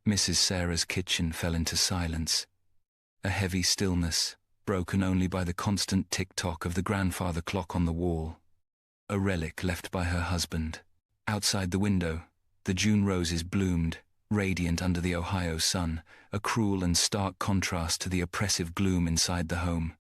Mrs. Sarah's kitchen fell into silence. A heavy stillness, broken only by the constant tick-tock of the grandfather clock on the wall. A relic left by her husband. Outside the window, the June roses bloomed, radiant under the Ohio sun, a cruel and stark contrast to the oppressive gloom inside the home.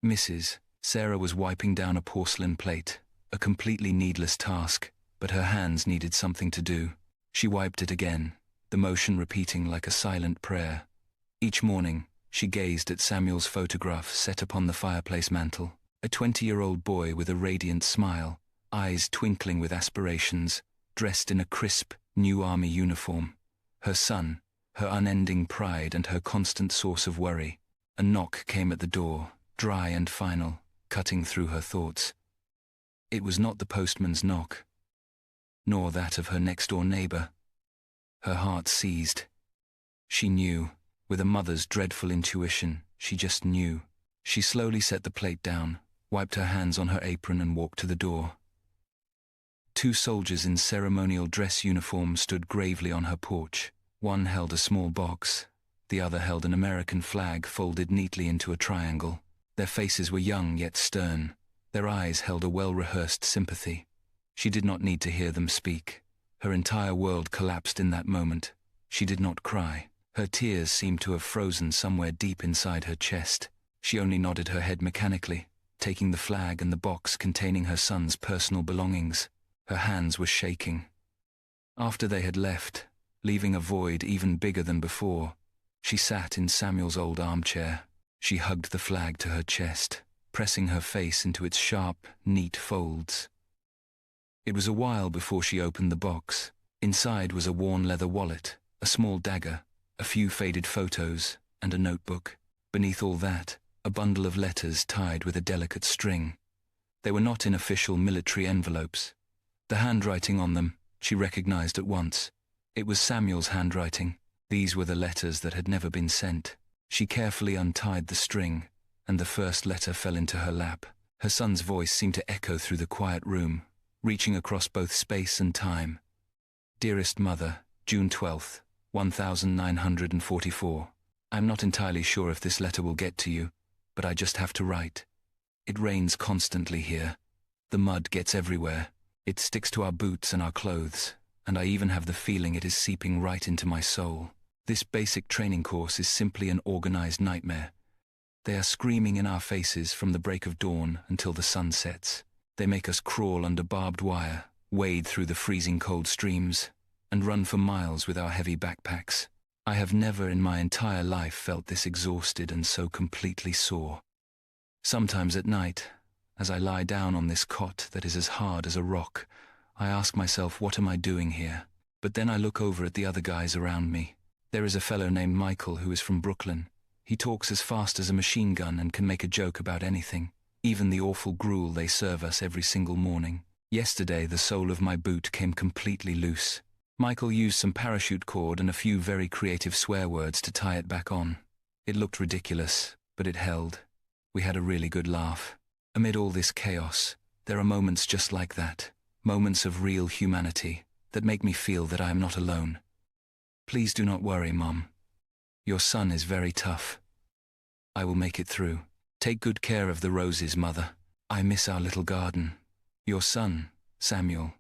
Mrs. Sarah was wiping down a porcelain plate, a completely needless task, but her hands needed something to do. She wiped it again, the motion repeating like a silent prayer. Each morning, she gazed at Samuel's photograph set upon the fireplace mantel, a 20-year-old boy with a radiant smile, eyes twinkling with aspirations, dressed in a crisp, new army uniform. Her son, her unending pride and her constant source of worry. A knock came at the door, dry and final, cutting through her thoughts. It was not the postman's knock, nor that of her next-door neighbor. Her heart seized. She knew, with a mother's dreadful intuition, she just knew. She slowly set the plate down, wiped her hands on her apron and walked to the door. 2 soldiers in ceremonial dress uniform stood gravely on her porch. One held a small box, the other held an American flag folded neatly into a triangle. Their faces were young yet stern. Their eyes held a well-rehearsed sympathy. She did not need to hear them speak. Her entire world collapsed in that moment. She did not cry. Her tears seemed to have frozen somewhere deep inside her chest. She only nodded her head mechanically, taking the flag and the box containing her son's personal belongings. Her hands were shaking. After they had left, leaving a void even bigger than before, she sat in Samuel's old armchair. She hugged the flag to her chest, pressing her face into its sharp, neat folds. It was a while before she opened the box. Inside was a worn leather wallet, a small dagger, a few faded photos, and a notebook. Beneath all that, a bundle of letters tied with a delicate string. They were not in official military envelopes. The handwriting on them, she recognized at once. It was Samuel's handwriting. These were the letters that had never been sent. She carefully untied the string, and the first letter fell into her lap. Her son's voice seemed to echo through the quiet room, reaching across both space and time. Dearest Mother, June 12th, 1944. I'm not entirely sure if this letter will get to you, but I just have to write. It rains constantly here. The mud gets everywhere. It sticks to our boots and our clothes, and I even have the feeling it is seeping right into my soul. This basic training course is simply an organized nightmare. They are screaming in our faces from the break of dawn until the sun sets. They make us crawl under barbed wire, wade through the freezing cold streams, and run for miles with our heavy backpacks. I have never in my entire life felt this exhausted and so completely sore. Sometimes at night, as I lie down on this cot that is as hard as a rock, I ask myself, what am I doing here? But then I look over at the other guys around me. There is a fellow named Michael who is from Brooklyn. He talks as fast as a machine gun and can make a joke about anything, even the awful gruel they serve us every single morning. Yesterday, the sole of my boot came completely loose. Michael used some parachute cord and a few very creative swear words to tie it back on. It looked ridiculous, but it held. We had a really good laugh. Amid all this chaos, there are moments just like that, moments of real humanity, that make me feel that I am not alone. Please do not worry, Mom. Your son is very tough. I will make it through. Take good care of the roses, Mother. I miss our little garden. Your son, Samuel.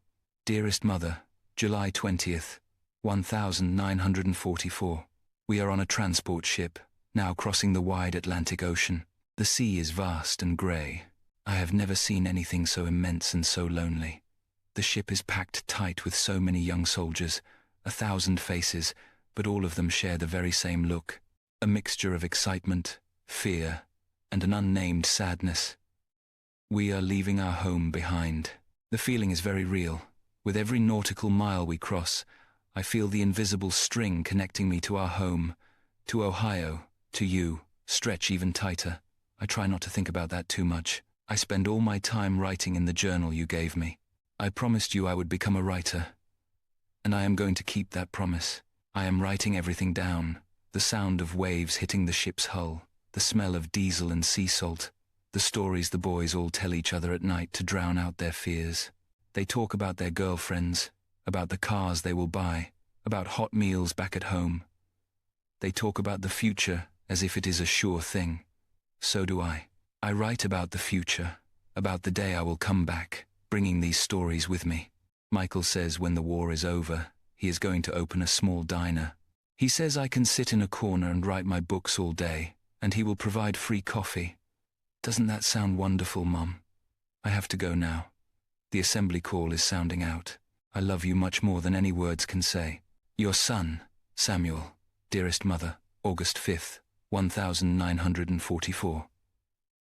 Dearest Mother, July 20th, 1944. We are on a transport ship, now crossing the wide Atlantic Ocean. The sea is vast and grey. I have never seen anything so immense and so lonely. The ship is packed tight with so many young soldiers, 1,000 faces, but all of them share the very same look, a mixture of excitement, fear, and an unnamed sadness. We are leaving our home behind. The feeling is very real. With every nautical mile we cross, I feel the invisible string connecting me to our home, to Ohio, to you, stretch even tighter. I try not to think about that too much. I spend all my time writing in the journal you gave me. I promised you I would become a writer, and I am going to keep that promise. I am writing everything down, the sound of waves hitting the ship's hull, the smell of diesel and sea salt, the stories the boys all tell each other at night to drown out their fears. They talk about their girlfriends, about the cars they will buy, about hot meals back at home, They talk about the future as if it is a sure thing. So do I. I write about the future, about the day I will come back, bringing these stories with me. Michael says when the war is over, he is going to open a small diner. He says I can sit in a corner and write my books all day, and he will provide free coffee. Doesn't that sound wonderful, Mum? I have to go now. The assembly call is sounding out. I love you much more than any words can say. Your son, Samuel. Dearest Mother, August 5th, 1944.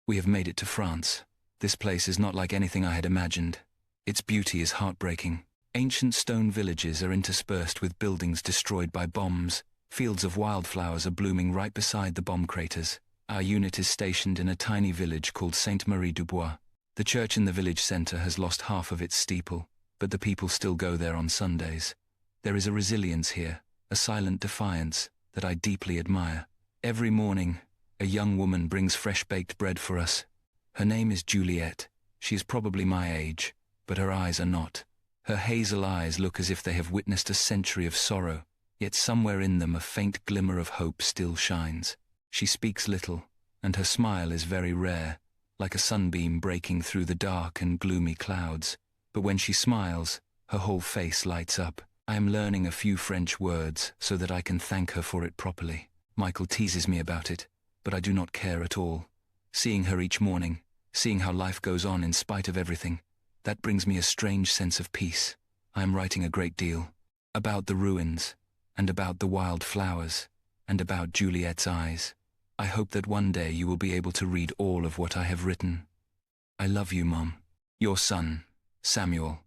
We have made it to France. This place is not like anything I had imagined. Its beauty is heartbreaking. Ancient stone villages are interspersed with buildings destroyed by bombs. Fields of wildflowers are blooming right beside the bomb craters. Our unit is stationed in a tiny village called Sainte-Marie-du-Bois. The church in the village centre has lost half of its steeple, but the people still go there on Sundays. There is a resilience here, a silent defiance, that I deeply admire. Every morning, a young woman brings fresh-baked bread for us. Her name is Juliet. She is probably my age, but her eyes are not. Her hazel eyes look as if they have witnessed a century of sorrow, yet somewhere in them a faint glimmer of hope still shines. She speaks little, and her smile is very rare, like a sunbeam breaking through the dark and gloomy clouds. But when she smiles, her whole face lights up. I am learning a few French words so that I can thank her for it properly. Michael teases me about it, but I do not care at all. Seeing her each morning, seeing how life goes on in spite of everything, that brings me a strange sense of peace. I am writing a great deal. About the ruins, and about the wild flowers, and about Juliet's eyes. I hope that one day you will be able to read all of what I have written. I love you, Mum. Your son, Samuel.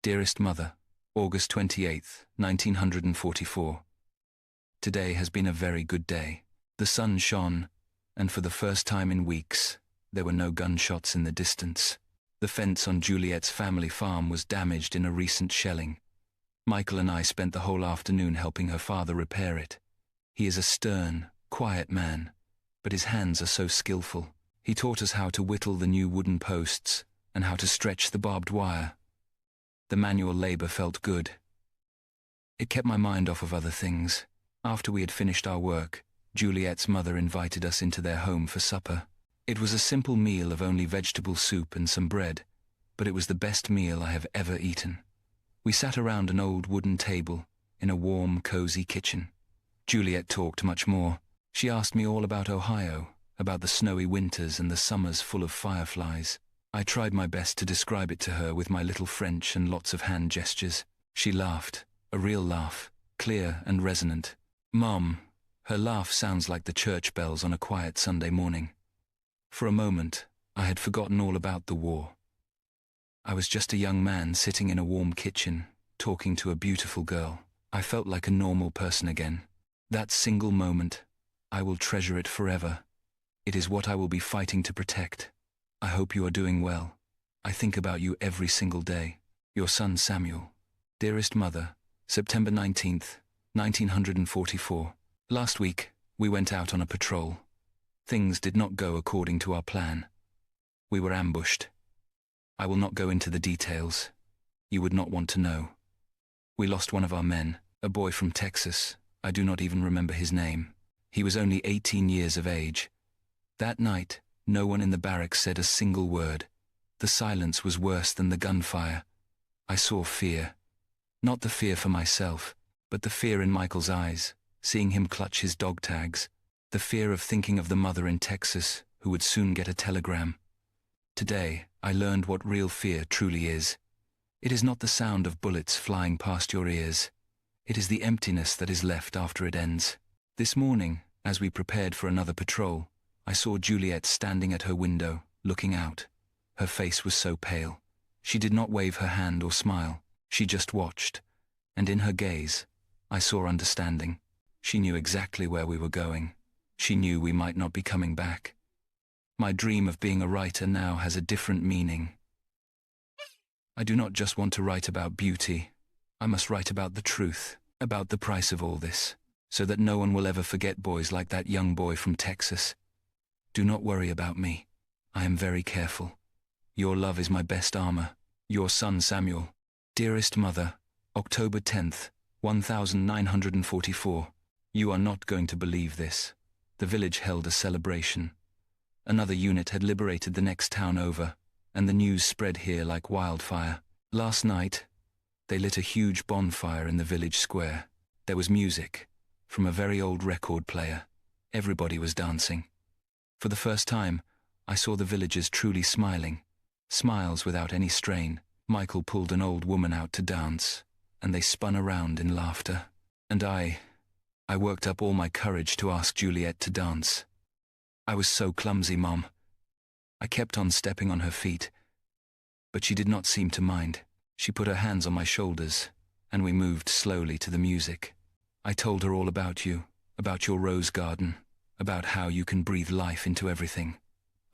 Dearest Mother, August 28th, 1944. Today has been a very good day. The sun shone, and for the first time in weeks, there were no gunshots in the distance. The fence on Juliet's family farm was damaged in a recent shelling. Michael and I spent the whole afternoon helping her father repair it. He is a stern, quiet man, but his hands are so skillful. He taught us how to whittle the new wooden posts and how to stretch the barbed wire. The manual labor felt good. It kept my mind off of other things. After we had finished our work, Juliet's mother invited us into their home for supper. It was a simple meal of only vegetable soup and some bread, but it was the best meal I have ever eaten. We sat around an old wooden table in a warm, cozy kitchen. Juliet talked much more. She asked me all about Ohio, about the snowy winters and the summers full of fireflies. I tried my best to describe it to her with my little French and lots of hand gestures. She laughed, a real laugh, clear and resonant. Mom, her laugh sounds like the church bells on a quiet Sunday morning. For a moment, I had forgotten all about the war. I was just a young man sitting in a warm kitchen, talking to a beautiful girl. I felt like a normal person again. That single moment, I will treasure it forever. It is what I will be fighting to protect. I hope you are doing well. I think about you every single day. Your son Samuel. Dearest Mother, September 19th, 1944. Last week, we went out on a patrol. Things did not go according to our plan. We were ambushed. I will not go into the details. You would not want to know. We lost one of our men, a boy from Texas. I do not even remember his name. He was only 18 years of age. That night, no one in the barracks said a single word. The silence was worse than the gunfire. I saw fear. Not the fear for myself, but the fear in Michael's eyes, seeing him clutch his dog tags. The fear of thinking of the mother in Texas, who would soon get a telegram. Today, I learned what real fear truly is. It is not the sound of bullets flying past your ears. It is the emptiness that is left after it ends. This morning, as we prepared for another patrol, I saw Juliet standing at her window, looking out. Her face was so pale. She did not wave her hand or smile. She just watched. And in her gaze, I saw understanding. She knew exactly where we were going. She knew we might not be coming back. My dream of being a writer now has a different meaning. I do not just want to write about beauty. I must write about the truth, about the price of all this, so that no one will ever forget boys like that young boy from Texas. Do not worry about me. I am very careful. Your love is my best armor. Your son Samuel. Dearest Mother, October 10th, 1944. You are not going to believe this. The village held a celebration. Another unit had liberated the next town over, and the news spread here like wildfire. Last night, they lit a huge bonfire in the village square. There was music, from a very old record player. Everybody was dancing. For the first time, I saw the villagers truly smiling. Smiles without any strain. Michael pulled an old woman out to dance, and they spun around in laughter. And I worked up all my courage to ask Juliet to dance. I was so clumsy, Mom. I kept on stepping on her feet, but she did not seem to mind. She put her hands on my shoulders, and we moved slowly to the music. I told her all about you, about your rose garden, about how you can breathe life into everything.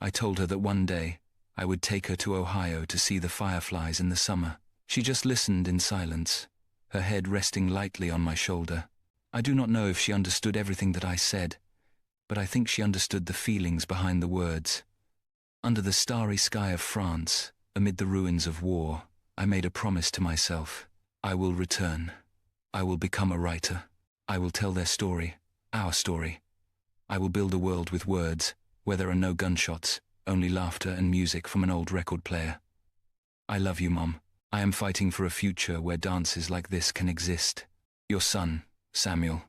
I told her that one day I would take her to Ohio to see the fireflies in the summer. She just listened in silence, her head resting lightly on my shoulder. I do not know if she understood everything that I said, but I think she understood the feelings behind the words. Under the starry sky of France, amid the ruins of war, I made a promise to myself. I will return. I will become a writer. I will tell their story, our story. I will build a world with words, where there are no gunshots, only laughter and music from an old record player. I love you, Mom. I am fighting for a future where dances like this can exist. Your son, Samuel.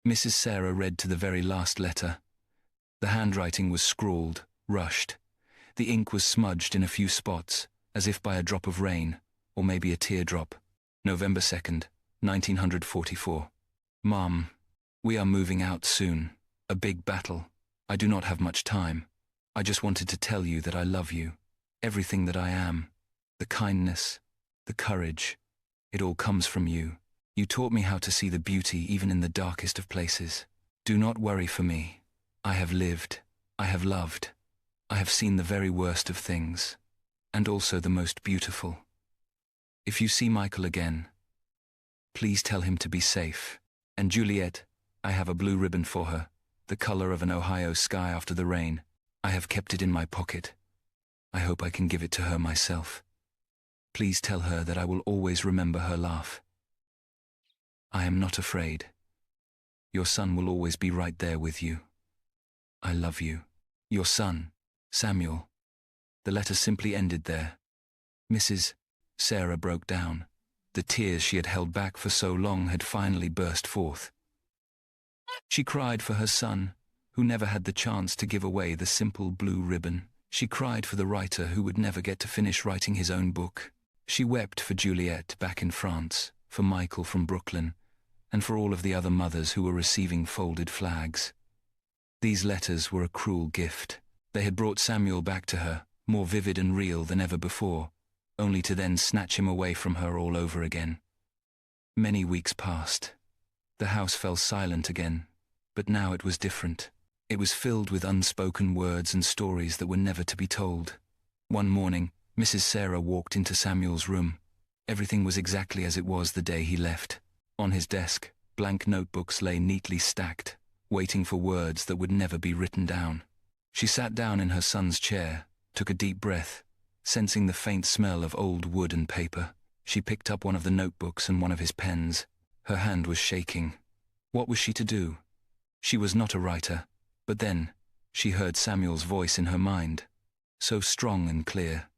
Mrs. Sarah read to the very last letter. The handwriting was scrawled, rushed. The ink was smudged in a few spots, as if by a drop of rain, or maybe a teardrop. November 2nd, 1944. Mom, we are moving out soon. A big battle. I do not have much time. I just wanted to tell you that I love you. Everything that I am. The kindness, the courage. It all comes from you. You taught me how to see the beauty even in the darkest of places. Do not worry for me. I have lived. I have loved. I have seen the very worst of things, and also the most beautiful. If you see Michael again, please tell him to be safe. And Juliet, I have a blue ribbon for her, the color of an Ohio sky after the rain. I have kept it in my pocket. I hope I can give it to her myself. Please tell her that I will always remember her laugh. I am not afraid. Your son will always be right there with you. I love you. Your son, Samuel. The letter simply ended there. Mrs. Sarah broke down. The tears she had held back for so long had finally burst forth. She cried for her son, who never had the chance to give away the simple blue ribbon. She cried for the writer who would never get to finish writing his own book. She wept for Juliet back in France, for Michael from Brooklyn, and for all of the other mothers who were receiving folded flags. These letters were a cruel gift. They had brought Samuel back to her, more vivid and real than ever before, only to then snatch him away from her all over again. Many weeks passed. The house fell silent again, but now it was different. It was filled with unspoken words and stories that were never to be told. One morning, Mrs. Sarah walked into Samuel's room. Everything was exactly as it was the day he left. On his desk, blank notebooks lay neatly stacked, waiting for words that would never be written down. She sat down in her son's chair, took a deep breath, sensing the faint smell of old wood and paper. She picked up one of the notebooks and one of his pens. Her hand was shaking. What was she to do? She was not a writer, but then she heard Samuel's voice in her mind, so strong and clear.